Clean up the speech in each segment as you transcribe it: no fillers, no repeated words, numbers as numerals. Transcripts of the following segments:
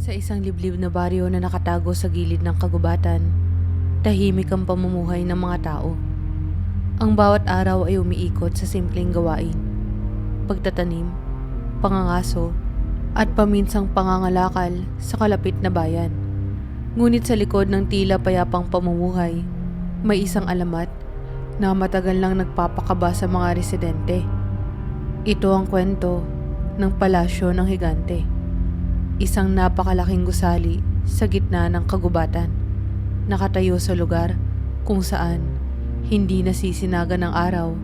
Sa isang liblib na baryo na nakatago sa gilid ng kagubatan, tahimik ang pamumuhay ng mga tao. Ang bawat araw ay umiikot sa simpleng gawain. Pagtatanim, pangangaso, at paminsang pangangalakal sa kalapit na bayan. Ngunit sa likod ng tila payapang pamumuhay, may isang alamat na matagal lang nagpapakaba sa mga residente. Ito ang kwento ng palasyo ng higante. Isang napakalaking gusali sa gitna ng kagubatan, nakatayo sa lugar kung saan hindi nasisinaga ng araw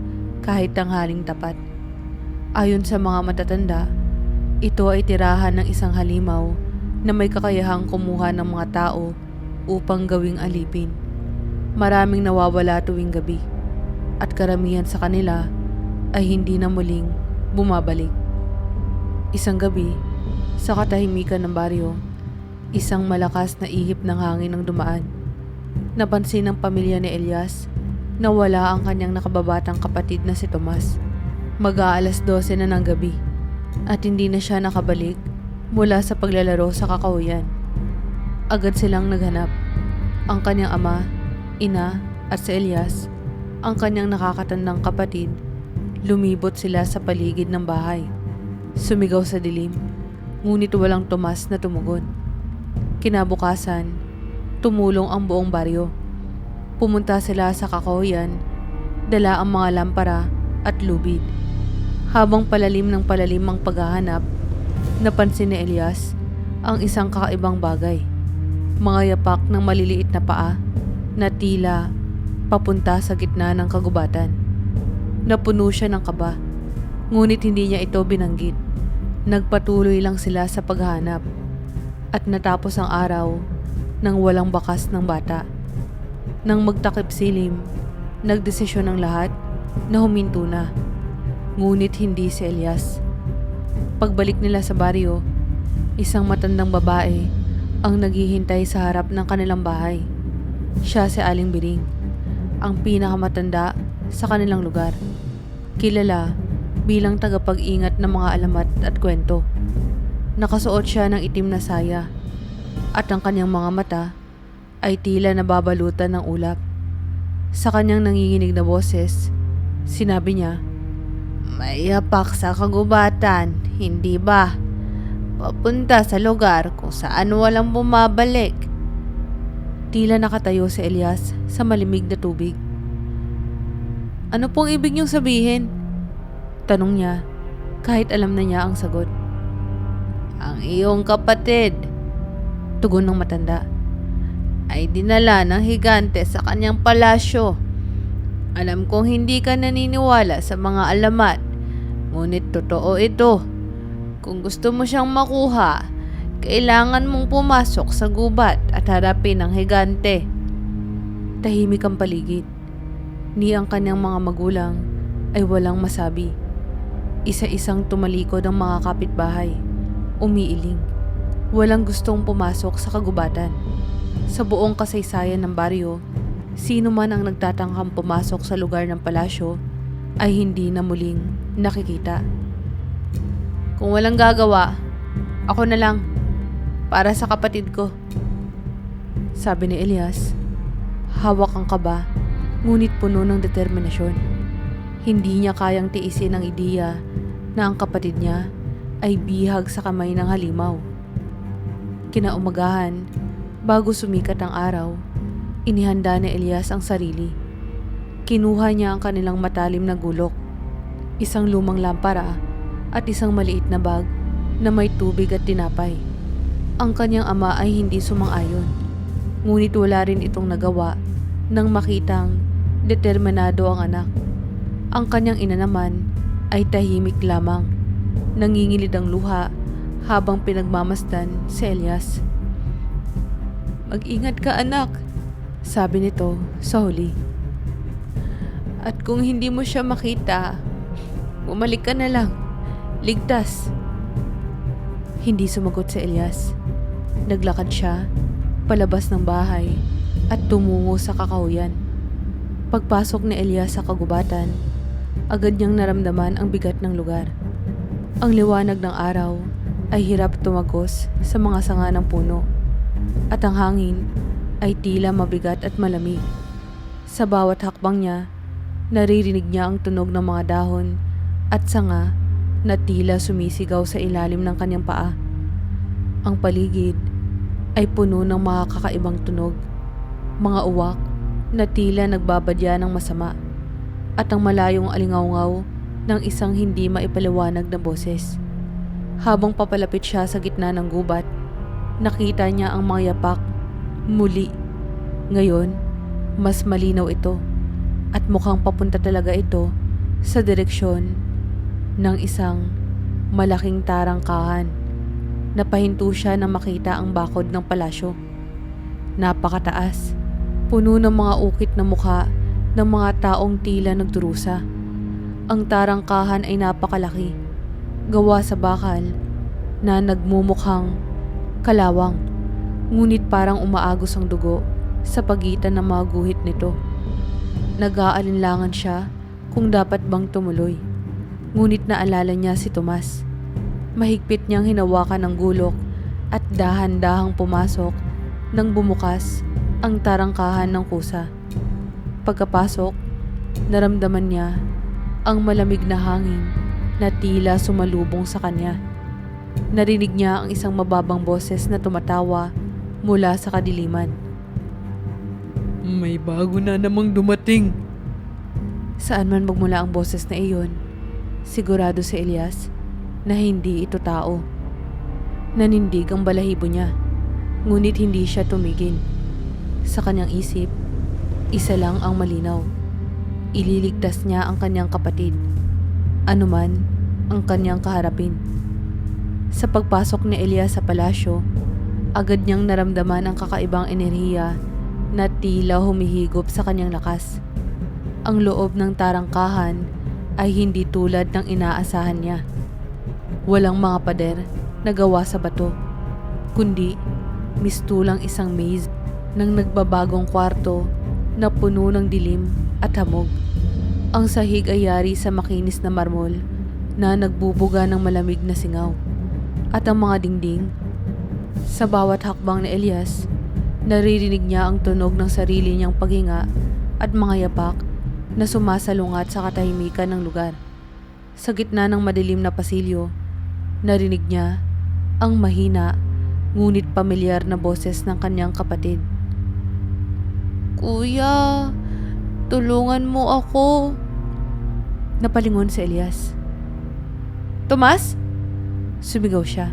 kahit tanghaling tapat. Ayon sa mga matatanda, ito ay tirahan ng isang halimaw na may kakayahang kumuha ng mga tao upang gawing alipin. Maraming nawawala tuwing gabi at karamihan sa kanila ay hindi na muling bumabalik. Isang gabi, sa katahimikan ng baryo, isang malakas na ihip ng hangin ang dumaan. Napansin ng pamilya ni Elias na wala ang kanyang nakababatang kapatid na si Tomas. Mag-aalas 12 na ng gabi at hindi na siya nakabalik mula sa paglalaro sa kakauyan. Agad silang naghanap. Ang kanyang ama, ina at si Elias, ang kanyang nakakatandang kapatid, lumibot sila sa paligid ng bahay. Sumigaw sa dilim, ngunit walang Tomas na tumugon. Kinabukasan, tumulong ang buong baryo. Pumunta sila sa kakauyan, dala ang mga lampara at lubid. Habang palalim ng palalim ang paghahanap, napansin ni Elias ang isang kakaibang bagay. Mga yapak ng maliliit na paa na tila papunta sa gitna ng kagubatan. Napuno siya ng kaba, ngunit hindi niya ito binanggit. Nagpatuloy lang sila sa paghahanap at natapos ang araw nang walang bakas ng bata. Nang magtakip silim, nagdesisyon ang lahat na huminto na. Ngunit hindi si Elias. Pagbalik nila sa baryo, isang matandang babae ang naghihintay sa harap ng kanilang bahay. Siya si Aling Biring, ang pinakamatanda sa kanilang lugar. Kilala bilang tagapag-ingat ng mga alamat at kwento. Nakasuot siya ng itim na saya at ang kanyang mga mata ay tila nababalutan ng ulap. Sa kanyang nanginginig na boses, sinabi niya, "May yapak sa kagubatan, hindi ba? Papunta sa lugar kung saan walang bumabalik." Tila nakatayo si Elias sa malimig na tubig. "Ano pong ibig niyong sabihin?" tanong niya, kahit alam na niya ang sagot. "Ang iyong kapatid," tugon ng matanda, "ay dinala ng higante sa kanyang palasyo. Alam kong hindi ka naniniwala sa mga alamat, ngunit totoo ito. Kung gusto mo siyang makuha, kailangan mong pumasok sa gubat at harapin ang higante." Tahimik ang paligid. Ni ang kanyang mga magulang ay walang masabi. Isa-isang tumalikod ang mga kapitbahay, umiiling. Walang gustong pumasok sa kagubatan. Sa buong kasaysayan ng baryo, sino man ang nagtatangkang pumasok sa lugar ng palasyo ay hindi na muling nakikita. "Kung walang gagawa, ako na lang, para sa kapatid ko," sabi ni Elias. Hawak ang kaba, ngunit puno ng determinasyon. Hindi niya kayang tiisin ang ideya na ang kapatid niya ay bihag sa kamay ng halimaw. Kinaumagahan, bago sumikat ang araw, inihanda ni Elias ang sarili. Kinuha niya ang kanilang matalim na gulok, isang lumang lampara at isang maliit na bag na may tubig at tinapay. Ang kanyang ama ay hindi sumang-ayon, ngunit wala rin itong nagawa nang makitang determinado ang anak. Ang kanyang ina naman ay tahimik lamang, nangingilid ang luha habang pinagmamasdan si Elias. "Mag-ingat ka, anak," sabi nito sa huli. "At kung hindi mo siya makita, bumalik ka na lang. Ligtas." Hindi sumagot si Elias. Naglakad siya palabas ng bahay at tumungo sa kakauyan. Pagpasok ni Elias sa kagubatan, agad niyang naramdaman ang bigat ng lugar. Ang liwanag ng araw ay hirap tumagos sa mga sanga ng puno at ang hangin ay tila mabigat at malamig. Sa bawat hakbang niya, naririnig niya ang tunog ng mga dahon at sanga na tila sumisigaw sa ilalim ng kanyang paa. Ang paligid ay puno ng mga kakaibang tunog, mga uwak na tila nagbabadya ng masama at ang malayong alingawngaw ng isang hindi maipaliwanag na boses. Habang papalapit siya sa gitna ng gubat, nakita niya ang mga yapak muli. Ngayon, mas malinaw ito at mukhang papunta talaga ito sa direksyon ng isang malaking tarangkahan. Napahinto siya nang makita ang bakod ng palasyo. Napakataas, puno ng mga ukit na mukha ng mga taong tila nagdurusa. Ang tarangkahan ay napakalaki, gawa sa bakal na nagmumukhang kalawang, ngunit parang umaagos ang dugo sa pagitan ng mga guhit nito. Nag-aalinlangan siya kung dapat bang tumuloy, ngunit naalala niya si Tomas. Mahigpit niyang hinawakan ang gulok at dahan-dahang pumasok nang bumukas ang tarangkahan ng kusa. Pagkapasok, naramdaman niya ang malamig na hangin na tila sumalubong sa kanya. Narinig niya ang isang mababang boses na tumatawa mula sa kadiliman. May bago na namang dumating. Saan man magmula ang boses na iyon, sigurado si Elias na hindi ito tao. Nanindig ang balahibo niya, ngunit hindi siya tumigil. Sa kanyang isip, isa lang ang malinaw. Ililigtas niya ang kanyang kapatid, anuman ang kanyang kaharapin. Sa pagpasok ni Elias sa palasyo, agad niyang naramdaman ang kakaibang enerhiya na tila humihigop sa kanyang lakas. Ang loob ng tarangkahan ay hindi tulad ng inaasahan niya. Walang mga pader na gawa sa bato, kundi mistulang isang maze ng nagbabagong kwarto na puno ng dilim at hamog. Ang sahig ay yari sa makinis na marmol na nagbubuga ng malamig na singaw. At ang mga dingding, sa bawat hakbang ni Elias, naririnig niya ang tunog ng sarili niyang paghinga at mga yapak na sumasalungat sa katahimikan ng lugar. Sa gitna ng madilim na pasilyo, narinig niya ang mahina ngunit pamilyar na boses ng kanyang kapatid. "Kuya, tulungan mo ako." Napalingon si Elias. "Tomas?" Sumigaw siya,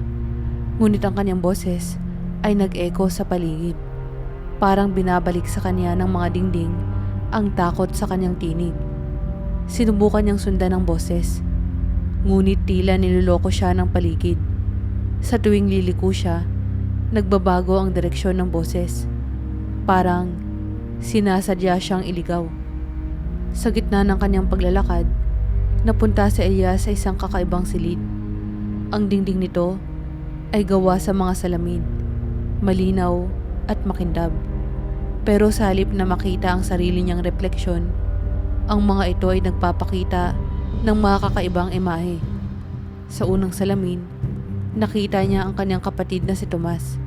ngunit ang kanyang boses ay nag-echo sa paligid. Parang binabalik sa kanya ng mga dingding ang takot sa kanyang tinig. Sinubukan niyang sundan ang boses, ngunit tila niloloko siya ng paligid. Sa tuwing liliko siya, nagbabago ang direksyon ng boses. Parang sinasadya siyang iligaw. Sa gitna ng kanyang paglalakad, napunta si Elias sa isang kakaibang silid. Ang dingding nito ay gawa sa mga salamin, malinaw at makindab. Pero sa halip na makita ang sarili niyang refleksyon, ang mga ito ay nagpapakita ng mga kakaibang imahe. Sa unang salamin, nakita niya ang kanyang kapatid na si Tomas,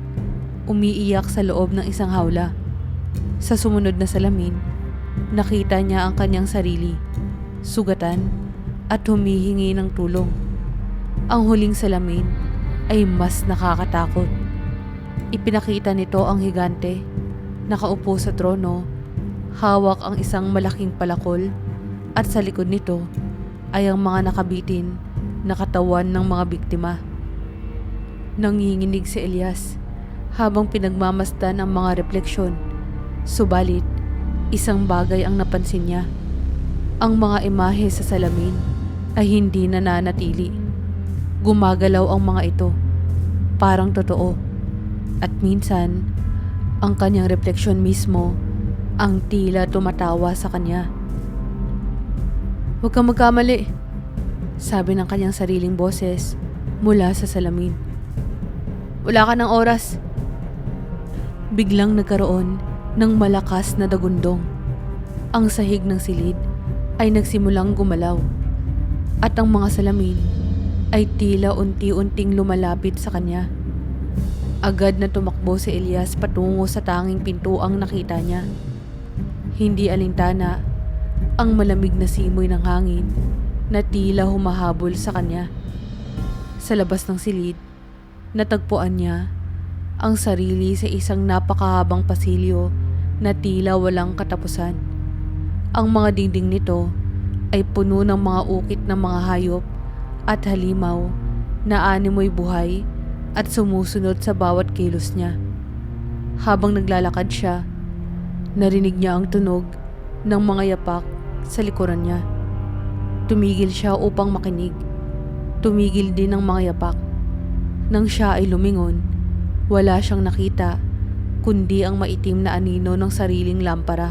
umiiyak sa loob ng isang hawla. Sa sumunod na salamin, nakita niya ang kanyang sarili, sugatan at humihingi ng tulong. Ang huling salamin ay mas nakakatakot. Ipinakita nito ang higante, nakaupo sa trono, hawak ang isang malaking palakol at sa likod nito ay ang mga nakabitin na katawan ng mga biktima. Nanginginig si Elias habang pinagmamasdan ang mga refleksyon. Subalit, isang bagay ang napansin niya. Ang mga imahe sa salamin ay hindi nananatili. Gumagalaw ang mga ito, parang totoo. At minsan, ang kanyang refleksyon mismo ang tila tumatawa sa kanya. "Huwag kang magkamali," sabi ng kanyang sariling boses mula sa salamin. "Wala ka ng oras." Biglang nagkaroon ng malakas na dagundong. Ang sahig ng silid ay nagsimulang gumalaw at ang mga salamin ay tila unti-unting lumalapit sa kanya. Agad na tumakbo si Elias patungo sa tanging pintuang nakita niya. Hindi alintana ang malamig na simoy ng hangin na tila humahabol sa kanya. Sa labas ng silid, natagpuan niya ang sarili sa isang napakahabang pasilyo na tila walang katapusan. Ang mga dingding nito ay puno ng mga ukit ng mga hayop at halimaw na animoy buhay at sumusunod sa bawat kilos niya. Habang naglalakad siya, narinig niya ang tunog ng mga yapak sa likuran niya. Tumigil siya upang makinig. Tumigil din ang mga yapak. Nang siya ay lumingon, wala siyang nakita kundi ang maitim na anino ng sariling lampara.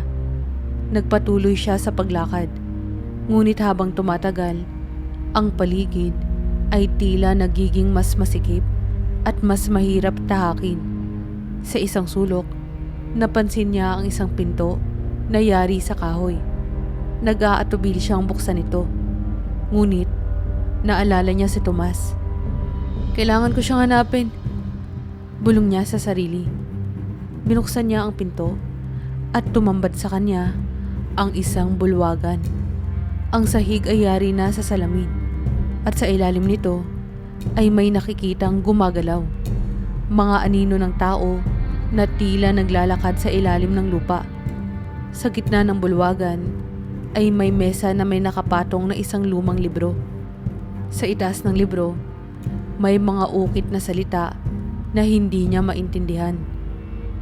Nagpatuloy siya sa paglakad. Ngunit habang tumatagal, ang paligid ay tila nagiging mas masikip at mas mahirap tahakin. Sa isang sulok, napansin niya ang isang pinto na yari sa kahoy. Nag-aatubil siyang buksan ito. Ngunit, naalala niya si Tomas. Kailangan ko siyang hanapin. Bulong niya sa sarili. Binuksan niya ang pinto at tumambad sa kanya ang isang bulwagan. Ang sahig ay yari na sa salamin at sa ilalim nito ay may nakikitang gumagalaw. Mga anino ng tao na tila naglalakad sa ilalim ng lupa. Sa gitna ng bulwagan ay may mesa na may nakapatong na isang lumang libro. Sa itaas ng libro, may mga ukit na salita na hindi niya maintindihan.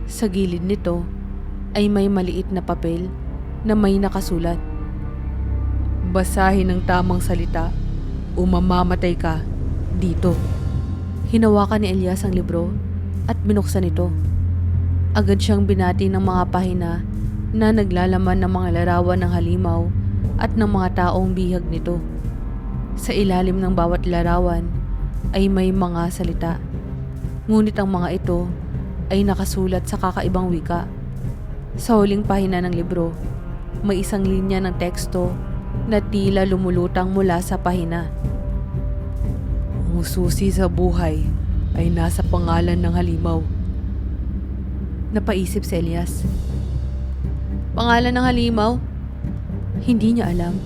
Sa gilid nito ay may maliit na papel na may nakasulat. Basahin ang tamang salita o mamamatay ka dito. Hinawakan ni Elias ang libro at binuksan ito. Agad siyang binati ng mga pahina na naglalaman ng mga larawan ng halimaw at ng mga taong bihag nito. Sa ilalim ng bawat larawan ay may mga salita. Ngunit ang mga ito ay nakasulat sa kakaibang wika. Sa huling pahina ng libro, may isang linya ng teksto na tila lumulutang mula sa pahina. Ang susi sa buhay ay nasa pangalan ng halimaw. Napaisip si Elias. Pangalan ng halimaw? Hindi niya alam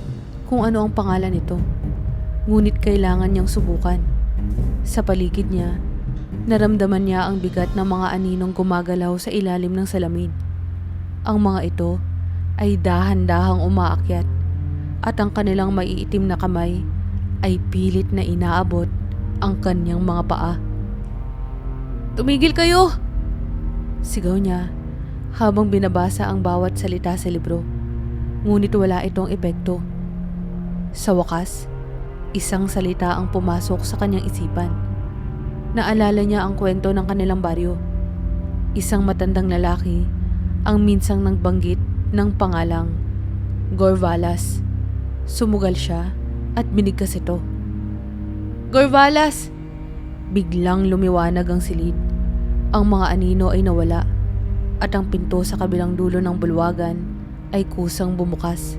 kung ano ang pangalan nito. Ngunit kailangan niyang subukan. Sa paligid niya, naramdaman niya ang bigat ng mga aninong gumagalaw sa ilalim ng salamin. Ang mga ito ay dahan-dahang umaakyat at ang kanilang maiitim na kamay ay pilit na inaabot ang kanyang mga paa. Tumigil kayo! Sigaw niya habang binabasa ang bawat salita sa libro. Ngunit wala itong epekto. Sa wakas, isang salita ang pumasok sa kanyang isipan. Naalala niya ang kwento ng kanilang baryo. Isang matandang lalaki ang minsang nagbanggit ng pangalang Gorvalas. Sumugal siya at binigkas ito. Gorvalas! Biglang lumiwanag ang silid. Ang mga anino ay nawala at ang pinto sa kabilang dulo ng bulwagan ay kusang bumukas.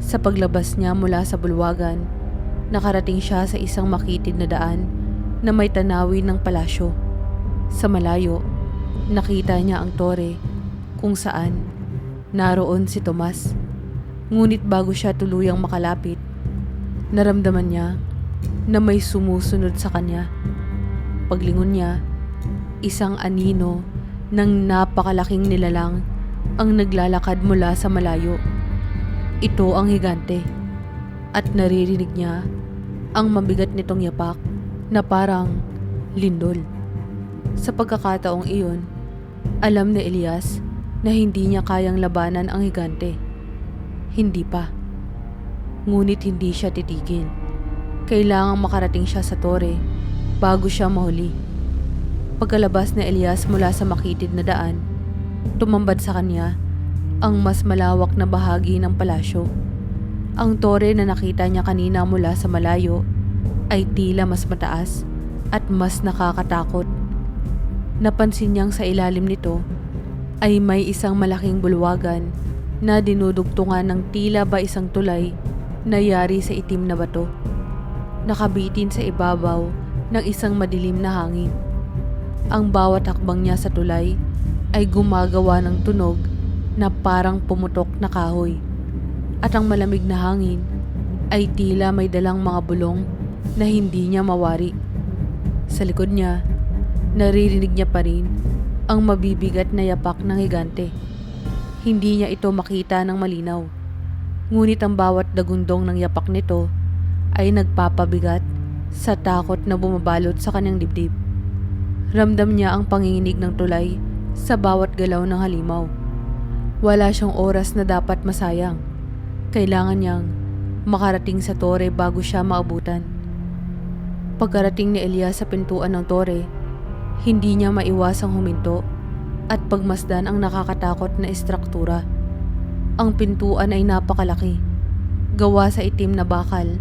Sa paglabas niya mula sa bulwagan, nakarating siya sa isang makitid na daan na may tanawin ng palasyo. Sa malayo, nakita niya ang tore kung saan naroon si Tomas. Ngunit bago siya tuluyang makalapit, naramdaman niya na may sumusunod sa kanya. Paglingon niya, isang anino ng napakalaking nilalang ang naglalakad mula sa malayo. Ito ang higante at naririnig niya ang mabigat nitong yapak na parang lindol. Sa pagkakataong iyon, alam ni Elias na hindi niya kayang labanan ang higante. Hindi pa. Ngunit hindi siya titigil. Kailangang makarating siya sa tore bago siya mahuli. Pagkalabas ni Elias mula sa makitid na daan, tumambad sa kanya ang mas malawak na bahagi ng palasyo. Ang tore na nakita niya kanina mula sa malayo ay tila mas mataas at mas nakakatakot. Napansin niyang sa ilalim nito ay may isang malaking bulwagan na dinudugtungan ng tila ba isang tulay na yari sa itim na bato. nakabitin sa ibabaw ng isang madilim na hangin. Ang bawat hakbang niya sa tulay ay gumagawa ng tunog na parang pumutok na kahoy. At ang malamig na hangin ay tila may dalang mga bulong na hindi niya mawari. Sa likod niya, naririnig niya pa rin ang mabibigat na yapak ng higante. Hindi niya ito makita ng malinaw. Ngunit ang bawat dagundong ng yapak nito ay nagpapabigat sa takot na bumabalot sa kanyang dibdib. Ramdam niya ang panginginig ng tulay sa bawat galaw ng halimaw. Wala siyang oras na dapat masayang. Kailangan niyang makarating sa tore bago siya maabutan. Pagkarating ni Elias sa pintuan ng tore, hindi niya maiwasang huminto at pagmasdan ang nakakatakot na istruktura. Ang pintuan ay napakalaki, gawa sa itim na bakal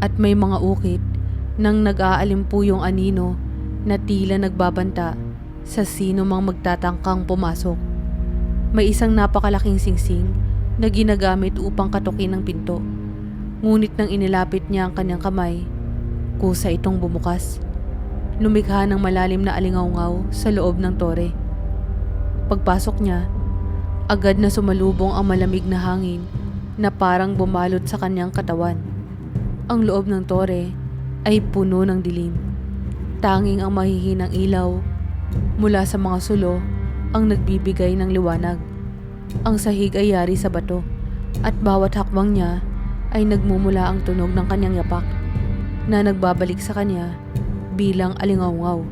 at may mga ukit ng nag-aalimpuyong anino na tila nagbabanta sa sino mang magtatangkang pumasok. May isang napakalaking singsing na ginagamit upang katukin ang pinto. Ngunit nang inilapit niya ang kanyang kamay, kusa itong bumukas. Lumikha ng malalim na alingawngaw sa loob ng tore. Pagpasok niya, agad na sumalubong ang malamig na hangin na parang bumalot sa kanyang katawan. Ang loob ng tore ay puno ng dilim. Tanging ang mahihinang ilaw mula sa mga sulo ang nagbibigay ng liwanag. Ang sahig ay yari sa bato at bawat hakbang niya ay nagmumula ang tunog ng kanyang yapak na nagbabalik sa kanya bilang alingawngaw.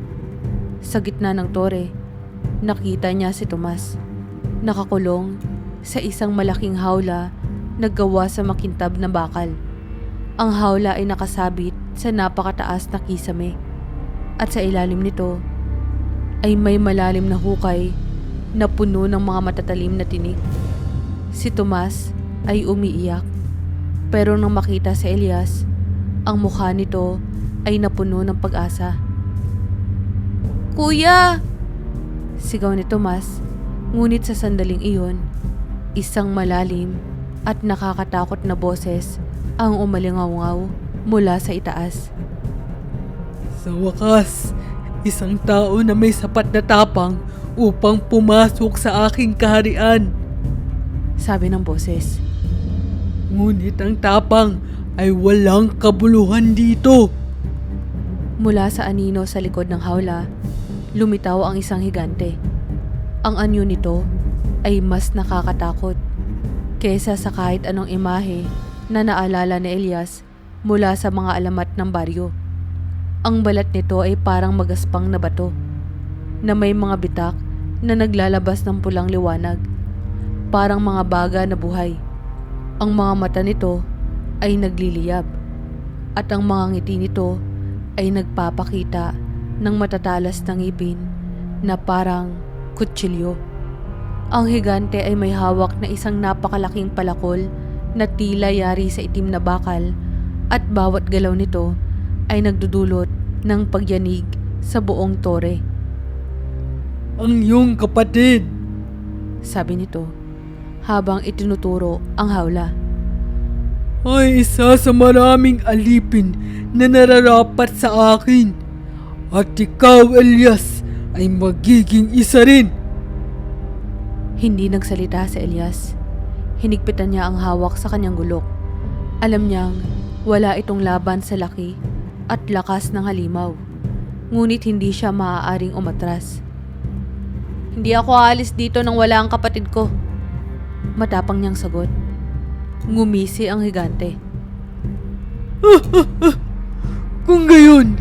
Sa gitna ng tore, nakita niya si Tomas, nakakulong sa isang malaking hawla na gawa sa makintab na bakal. Ang hawla ay nakasabit sa napakataas na kisame at sa ilalim nito ay may malalim na hukay na puno ng mga matatalim na tinik. Si Tomas ay umiiyak, pero nang makita si Elias, ang mukha nito ay napuno ng pag-asa. "Kuya!" sigaw ni Tomas, ngunit sa sandaling iyon, isang malalim at nakakatakot na boses ang umalingawngaw mula sa itaas. Sa wakas, isang tao na may sapat na tapang upang pumasok sa aking kaharian. Sabi ng boses. Ngunit ang tapang ay walang kabuluhan dito. Mula sa anino sa likod ng hawla, lumitaw ang isang higante. Ang anyo nito ay mas nakakatakot kesa sa kahit anong imahe na naalala ni Elias mula sa mga alamat ng baryo. Ang balat nito ay parang magaspang na bato na may mga bitak na naglalabas ng pulang liwanag, parang mga baga na buhay. Ang mga mata nito ay nagliliyab at ang mga ngiti nito ay nagpapakita ng matatalas na ngipin na parang kutsilyo. Ang higante ay may hawak na isang napakalaking palakol na tila yari sa itim na bakal at bawat galaw nito ay nagdudulot ng pagyanig sa buong tore. Ang iyong kapatid. Sabi nito habang itinuturo ang hawla. Ay isa sa maraming alipin na nararapat sa akin. At ikaw, Elias, ay magiging isa rin. Hindi nagsalita si Elias. Hinigpitan niya ang hawak sa kanyang gulok. Alam niyang wala itong laban sa laki at lakas ng halimaw. Ngunit hindi siya maaaring umatras. "Hindi ako aalis dito nang wala ang kapatid ko," matapang niyang sagot. Ngumisi ang higante. Kung gayon,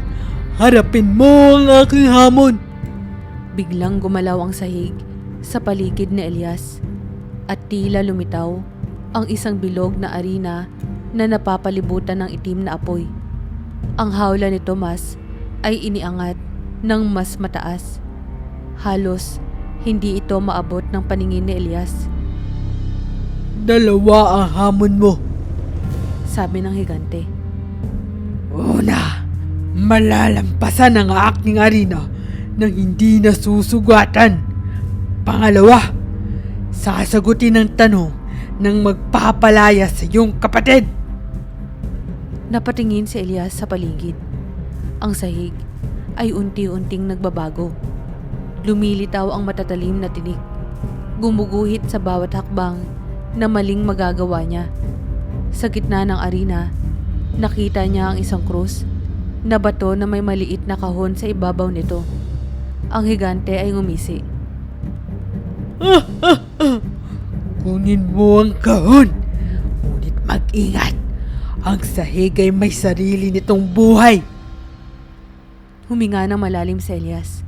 harapin mo ang aking hamon. Biglang gumalaw ang sahig sa paligid ni Elias at tila lumitaw ang isang bilog na arena na napapalibutan ng itim na apoy. Ang hawla ni Tomas ay iniangat ng mas mataas. Halos hindi ito maabot ng paningin ni Elias. Dalawa ang hamon mo. Sabi ng higante. Una, malalampasan ang aking arena nang hindi nasusugatan. Pangalawa, sasagutin ang tanong ng magpapalaya sa iyong kapatid. Napatingin si Elias sa paligid. Ang sahig ay unti-unting nagbabago. Lumilitaw ang matatalim na tinik. Gumuguhit sa bawat hakbang na maling magagawa niya. Sa gitna ng arena, nakita niya ang isang krus na bato na may maliit na kahon sa ibabaw nito. Ang higante ay ngumisi. Kunin mo ang kahon. Ngunit mag-ingat. Ang sahig ay may sarili nitong buhay. Huminga ng malalim si Elias.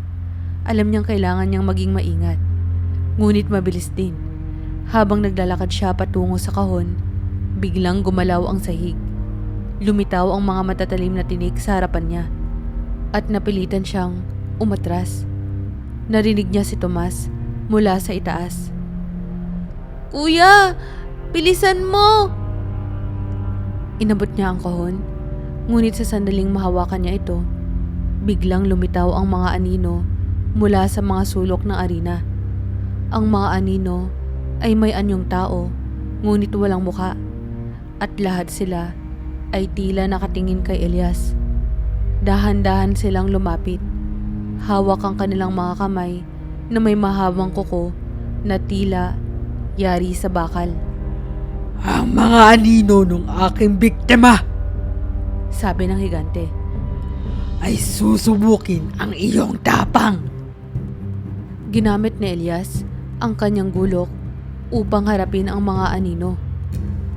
Alam niyang kailangan niyang maging maingat. Ngunit mabilis din. Habang naglalakad siya patungo sa kahon, biglang gumalaw ang sahig. Lumitaw ang mga matatalim na tinik sa harapan niya. At napilitan siyang umatras. Narinig niya si Tomas mula sa itaas. "Kuya! Bilisan mo!" Inabot niya ang kahon, ngunit sa sandaling mahawakan niya ito, biglang lumitaw ang mga anino mula sa mga sulok ng arena. Ang mga anino ay may anyong tao, ngunit walang muka, at lahat sila ay tila nakatingin kay Elias. Dahan-dahan silang lumapit. Hawak ang kanilang mga kamay na may mahabang kuko na tila yari sa bakal. Ang mga anino ng aking biktima, Sabi ng higante. ay susubukin ang iyong tapang. Ginamit ni Elias ang kanyang gulok upang harapin ang mga anino.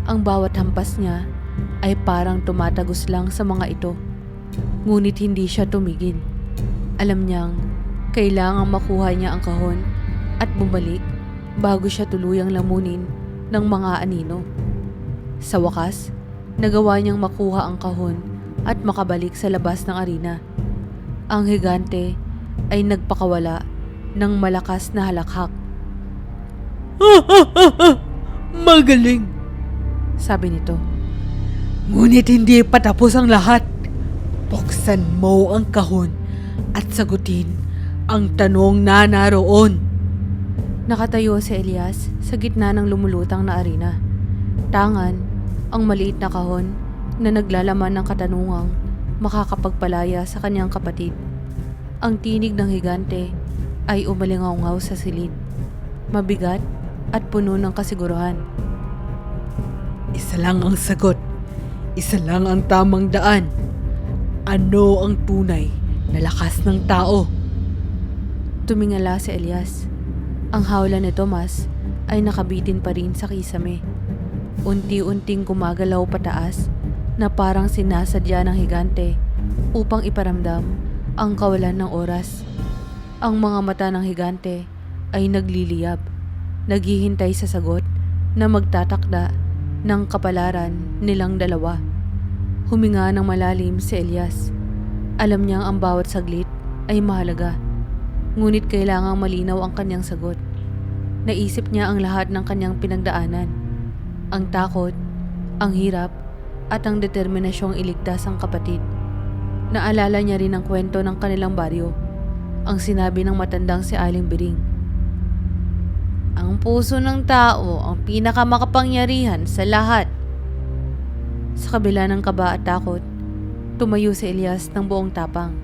Ang bawat hampas niya ay parang tumatagos lang sa mga ito. Ngunit hindi siya tumigil. Alam niyang kailangang makuha niya ang kahon at bumalik bago siya tuluyang lamunin ng mga anino. Sa wakas, nagawa niyang makuha ang kahon at makabalik sa labas ng arena. Ang higante ay nagpakawala ng malakas na halakhak. Magaling! Sabi nito. Ngunit hindi pa tapos ang lahat. Buksan mo ang kahon at sagutin ang tanong na naroon. Nakatayo si Elias sa gitna ng lumulutang na arena. Tangan ang maliit na kahon na naglalaman ng katanungang makakapagpalaya sa kanyang kapatid. Ang tinig ng higante ay umalingaw-ngaw sa silid. Mabigat at puno ng kasiguruhan. Isa lang ang sagot. Isa lang ang tamang daan. Ano ang tunay na lakas ng tao? Tumingala si Elias. Ang hawla ni Tomas ay nakabitin pa rin sa kisame. Unti-unting gumagalaw pataas na parang sinasadya ng higante upang iparamdam ang kawalan ng oras. Ang mga mata ng higante ay nagliliyab, naghihintay sa sagot na magtatakda ng kapalaran nilang dalawa. Huminga ng malalim si Elias. Alam niyang ang bawat saglit ay mahalaga. Ngunit kailangang malinaw ang kanyang sagot. Naisip niya ang lahat ng kanyang pinagdaanan. Ang takot, ang hirap, at ang determinasyong iligtas ang kapatid. Naalala niya rin ang kwento ng kanilang baryo. Ang sinabi ng matandang si Aling Biring. Ang puso ng tao ang pinakamakapangyarihan sa lahat. Sa kabila ng kaba at takot, tumayo si Elias ng buong tapang.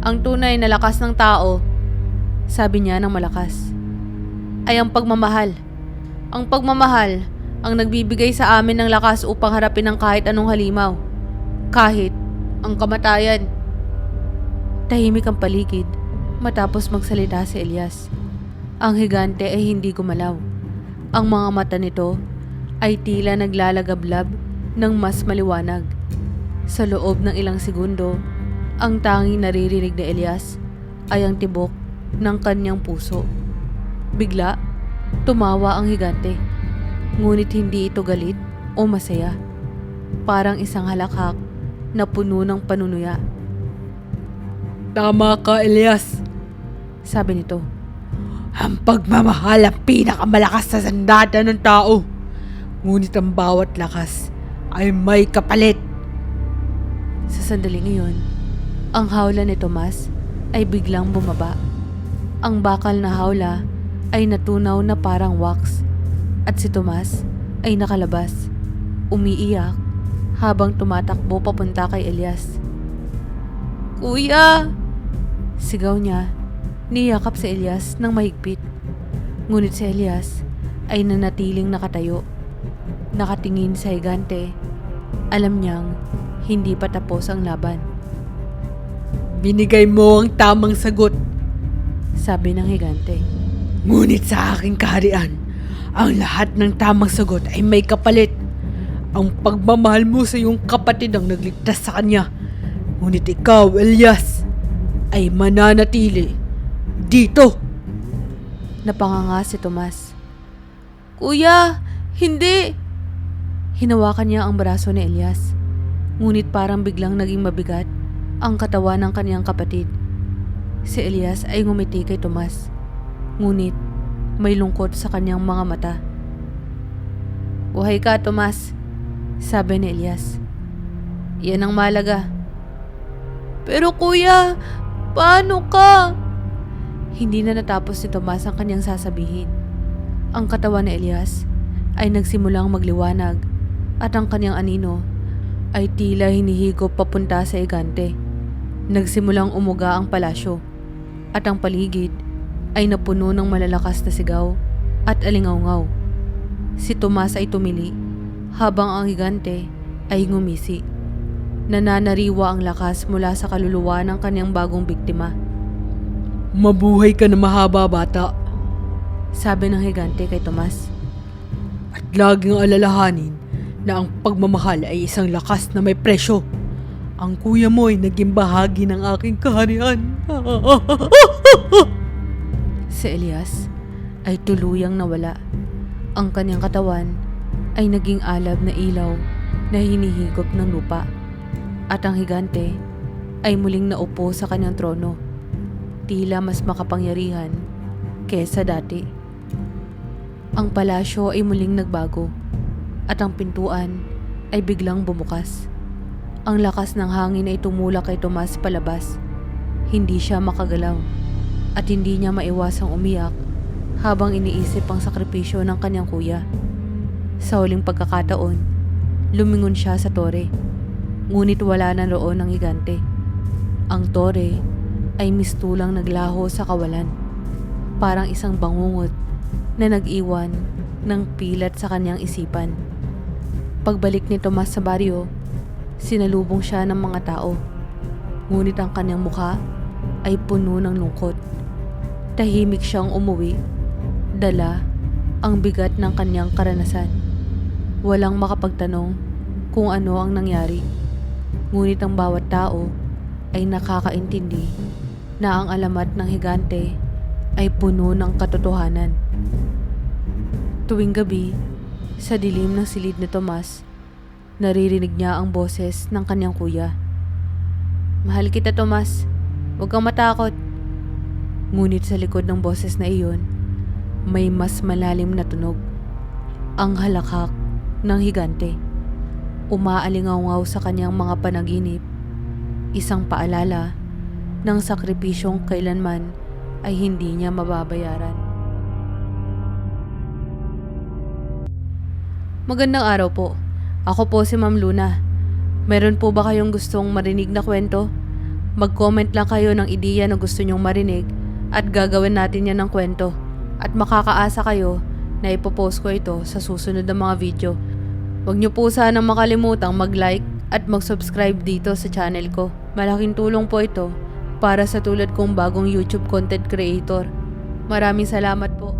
Ang tunay na lakas ng tao, sabi niya ng malakas, ay ang pagmamahal. Ang pagmamahal ang nagbibigay sa amin ng lakas upang harapin ang kahit anong halimaw. Kahit ang kamatayan. Tahimik ang paligid matapos magsalita si Elias. Ang higante ay hindi gumalaw. Ang mga mata nito ay tila naglalagablab ng mas maliwanag. Sa loob ng ilang segundo, ang tanging naririnig ni Elias ay ang tibok ng kanyang puso. Bigla, tumawa ang higante. Ngunit hindi ito galit o masaya. Parang isang halakhak na puno ng panunuya. Tama ka, Elias. Sabi nito. Ang pagmamahal ang pinakamalakas sa sandata ng tao. Ngunit ang bawat lakas ay may kapalit. Sa sandaling iyon, ang hawla ni Tomas ay biglang bumaba. Ang bakal na hawla ay natunaw na parang wax at si Tomas ay nakalabas, umiiyak habang tumatakbo papunta kay Elias. "Kuya!" Sigaw niya, niyakap si Elias ng mahigpit. Ngunit si Elias ay nanatiling nakatayo, nakatingin sa higante. Alam niyang hindi pa tapos ang laban. Binigay mo ang tamang sagot. Sabi ng higante. Ngunit sa aking kaharian, ang lahat ng tamang sagot ay may kapalit. Ang pagmamahal mo sa iyong kapatid ang nagligtas sa kanya. Ngunit ikaw, Elias, ay mananatili dito. Napanganga si Tomas. "Kuya, hindi!" Hinawakan niya ang braso ni Elias. Ngunit parang biglang naging mabigat ang katawan ng kaniyang kapatid. Si Elias ay ngumiti kay Tomas. Ngunit may lungkot sa kanyang mga mata. "Buhay ka, Tomas," sabi ni Elias. "Yan ang mahalaga." "Pero kuya, paano ka?" Hindi na natapos ni Tomas ang kanyang sasabihin. Ang katawan ni Elias ay nagsimulang magliwanag at ang kanyang anino ay tila hinihigop papunta sa higante. Nagsimulang umuga ang palasyo at ang paligid ay napuno ng malalakas na sigaw at alingawngaw. Si Tomas ay tumili habang ang higante ay ngumisi. Nananariwa ang lakas mula sa kaluluwa ng kanyang bagong biktima. Mabuhay ka na mahaba, bata. Sabi ng higante kay Tomas. At laging alalahanin na ang pagmamahal ay isang lakas na may presyo. Ang kuya mo ay naging bahagi ng aking kaharian. Si Elias ay tuluyang nawala. Ang kanyang katawan ay naging alab na ilaw na hinihigop ng lupa. At ang higante ay muling naupo sa kanyang trono. Tila mas makapangyarihan kesa dati. Ang palasyo ay muling nagbago at ang pintuan ay biglang bumukas. Ang lakas ng hangin ay tumulak kay Tomas palabas. Hindi siya makagalaw at hindi niya maiwasang umiyak habang iniisip ang sakripisyo ng kanyang kuya. Sa huling pagkakataon, lumingon siya sa tore. Ngunit wala na roon ang higante. Ang tore ay mistulang naglaho sa kawalan. Parang isang bangungot na nag-iwan ng pilat sa kanyang isipan. Pagbalik ni Tomas sa baryo, sinalubong siya ng mga tao. Ngunit ang kanyang mukha ay puno ng lungkot. Tahimik siyang umuwi, dala ang bigat ng kanyang karanasan. Walang makapagtanong kung ano ang nangyari. Ngunit ang bawat tao ay nakakaintindi na ang alamat ng higante ay puno ng katotohanan. Tuwing gabi, sa dilim ng silid ni Tomas, naririnig niya ang boses ng kanyang kuya. "Mahal kita, Tomas. Huwag kang matakot." Ngunit sa likod ng boses na iyon, may mas malalim na tunog. Ang halakhak ng higante. Umaalingaw sa kanyang mga panaginip. Isang paalala ng sakripisyong kailanman ay hindi niya mababayaran. Magandang araw po. Ako po si Ma'am Luna. Meron po ba kayong gustong marinig na kwento? Mag-comment lang kayo ng ideya na gusto nyong marinig at gagawin natin yan ng kwento. At makakaasa kayo na ipopost ko ito sa susunod na mga video. Huwag niyo po sanang makalimutang mag-like at mag-subscribe dito sa channel ko. Malaking tulong po ito para sa tulad kong bagong YouTube content creator. Maraming salamat po.